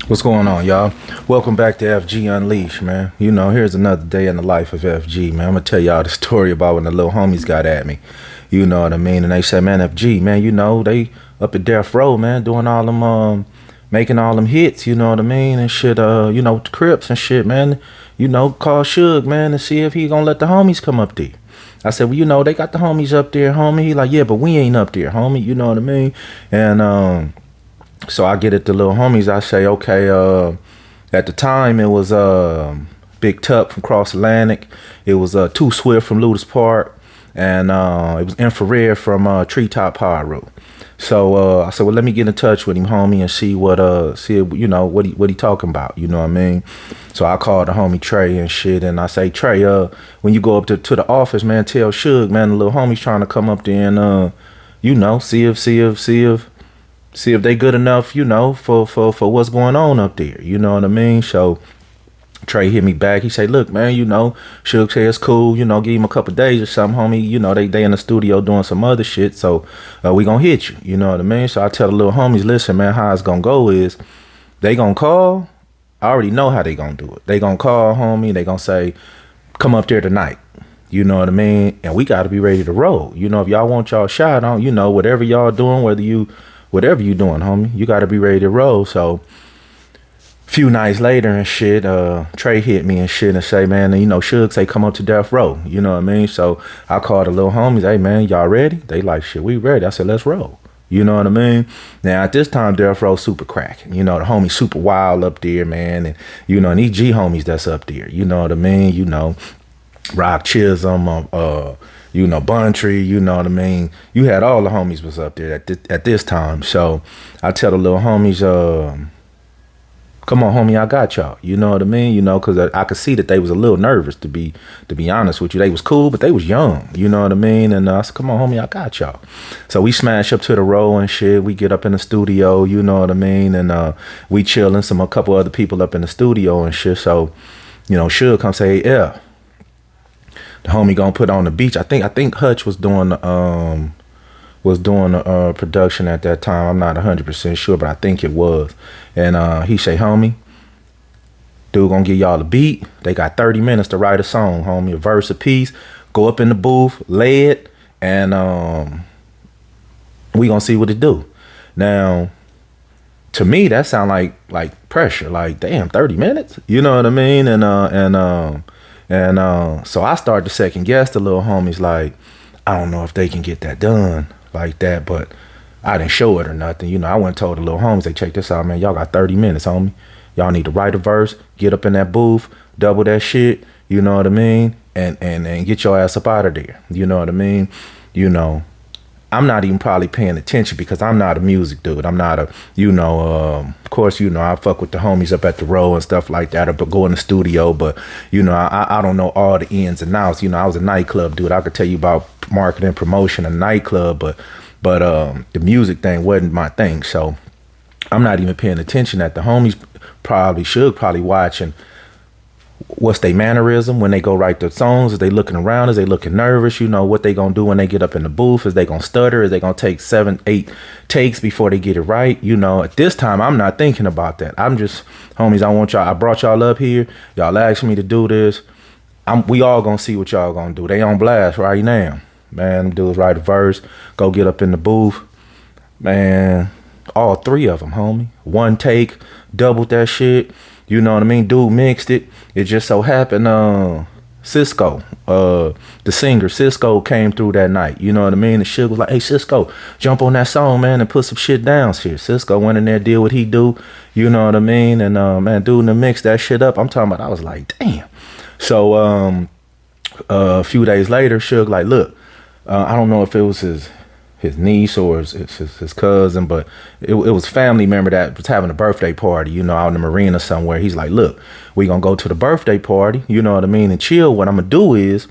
What's going on, y'all? Welcome back to FG Unleashed, man. Here's another day in the life of FG, man. I'm gonna tell y'all the story about when the little homies got at me. You know what I mean? And they said, man, FG, man, they up at Death Row, man, doing all them, making all them hits, you know what I mean? And shit, with the Crips and shit, man. Call Suge, man, and see if he gonna let the homies come up there. I said, well, they got the homies up there, homie. He like, yeah, but we ain't up there, homie. You know what I mean? And, so I get it to Lil Homies. I say, okay, at the time it was Big Tuck from Cross Atlantic. It was Too Swift from Ludus Park. And it was Infrared from Treetop Pyro. So I said, well, let me get in touch with him, homie, and see what he talking about. You know what I mean? So I called the homie Trey and shit, and I say, Trey, when you go up to the office, man, tell Suge, man, the little homie's trying to come up there and see if they good enough, for what's going on up there. You know what I mean? So Trey hit me back. He say, look, man, Suge say it's cool, give him a couple days or something, homie. They in the studio doing some other shit, so we gonna hit you. You know what I mean? So I tell the little homies, listen, man, how it's gonna go is they gonna call. I already know how they gonna do it. They gonna call, homie. They gonna say, come up there tonight. You know what I mean? And we gotta be ready to roll. If y'all want y'all shot on, whatever y'all doing, whatever you doing, homie, you got to be ready to roll. So a few nights later and shit, Trey hit me and shit and say, man, Suge say come up to Death Row. You know what I mean? So I called the little homies, hey, man, y'all ready? They like, shit, we ready. I said, let's roll. You know what I mean? Now, at this time, Death Row super cracking. The homies super wild up there, man. And, and these G homies that's up there. You know what I mean? Rock Chisholm, Buntree, you know what I mean? You had all the homies was up there at this time. So I tell the little homies, come on, homie, I got y'all. You know what I mean? Because I could see that they was a little nervous, to be honest with you. They was cool, but they was young. You know what I mean? And I said, come on, homie, I got y'all. So we smash up to the row and shit. We get up in the studio, you know what I mean? And we chilling, a couple other people up in the studio and shit. So, Suge come say, hey, yeah. The homie gonna put on the beach. I think Hutch was doing the production at that time. I'm not 100% sure, but I think it was. And he say, homie, dude gonna give y'all a beat. They got 30 minutes to write a song, homie, a verse a piece. Go up in the booth, lay it, and we gonna see what it do. Now, to me, that sound like pressure. Like, damn, 30 minutes? You know what I mean? And so I started to second guess the little homies, like, I don't know if they can get that done like that, but I didn't show it or nothing. I went and told the little homies, they check this out, man, y'all got 30 minutes, homie. Y'all need to write a verse, get up in that booth, double that shit, you know what I mean? And get your ass up out of there. You know what I mean? I'm not even probably paying attention because I'm not a music dude. I'm not of course, I fuck with the homies up at the row and stuff like that, or go in the studio, but, I don't know all the ins and outs. I was a nightclub dude. I could tell you about marketing, promotion, a nightclub, but the music thing wasn't my thing. So I'm not even paying attention. At the homies probably watching what's their mannerism when they go write their songs. Is they looking around? Is they looking nervous? What they gonna do when they get up in the booth? Is they gonna stutter? Is they gonna take 7, 8 takes before they get it right? At this time, I'm not thinking about that. I'm just, homies, I brought y'all up here. Y'all asked me to do this. We all gonna see what y'all gonna do. They on blast right now. Man, them dudes write a verse, go get up in the booth. Man, all 3 of them, homie. 1 take, doubled that shit. You know what I mean? Dude mixed it. It just so happened, Cisco, the singer, Cisco came through that night. You know what I mean? And Suge was like, hey, Cisco, jump on that song, man, and put some shit down here. Cisco went in there, did what he do. You know what I mean? And, man, dude, to mix that shit up, I'm talking about, I was like, damn. So, a few days later, Suge like, look, I don't know if it was his niece or his cousin, but it was family member that was having a birthday party, out in the marina somewhere. He's like, look, we gonna go to the birthday party, you know what I mean, and chill. What I'm gonna do is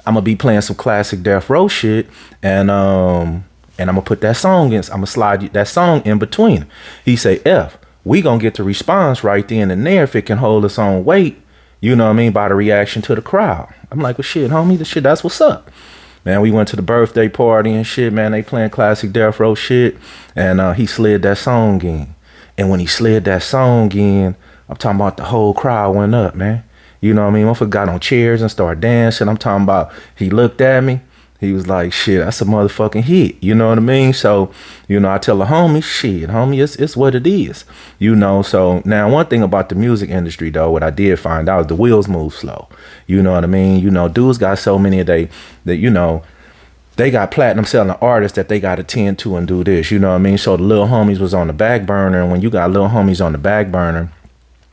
I'm gonna be playing some classic Death Row shit, and I'm gonna put that song in. I'm gonna slide that song in between. He say, F, we gonna get the response right then and there if it can hold its own weight, you know what I mean, by the reaction to the crowd. I'm like, well, shit, homie, that's what's up. Man, we went to the birthday party and shit, man. They playing classic Death Row shit. And he slid that song in. And when he slid that song in, I'm talking about the whole crowd went up, man. You know what I mean? Motherfucker got on chairs and started dancing. I'm talking about, he looked at me. He was like, shit, that's a motherfucking hit. You know what I mean? So, you know, I tell the homie, shit, homie, it's what it is. You know, so now one thing about the music industry, though, what I did find out is the wheels move slow. You know what I mean? You know, dudes got so many that, you know, they got platinum selling artists that they got to tend to and do this. You know what I mean? So the Lil Homies was on the back burner. And when you got Lil Homies on the back burner,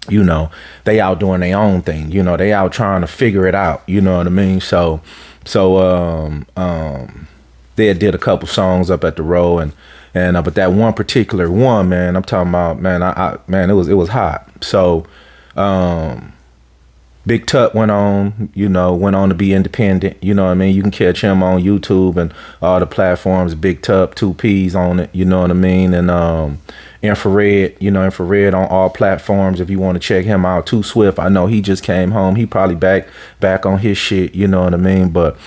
you know, they out doing their own thing. You know, they out trying to figure it out. You know what I mean? So they did a couple songs up at the Row, and but that one particular one, man, I'm talking about, man, man, it was hot. So Big Tut went on to be independent. You know what I mean? You can catch him on YouTube and all the platforms. Big Tut, 2 P's on it. You know what I mean? And Infrared, Infrared on all platforms. If you want to check him out, Too Swift. I know he just came home. He probably back on his shit. You know what I mean? But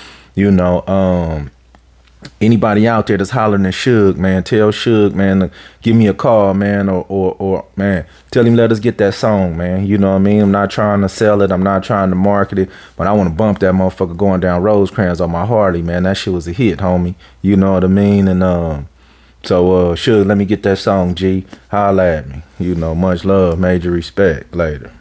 anybody out there that's hollering at Suge, man, tell Suge, man, to give me a call, man, or man, tell him let us get that song, man. You know what I mean? I'm not trying to sell it. I'm not trying to market it, but I want to bump that motherfucker going down Rosecrans on my Harley, man. That shit was a hit, homie. You know what I mean? And so Suge, let me get that song, G. Holla at me. You know, much love, major respect. Later.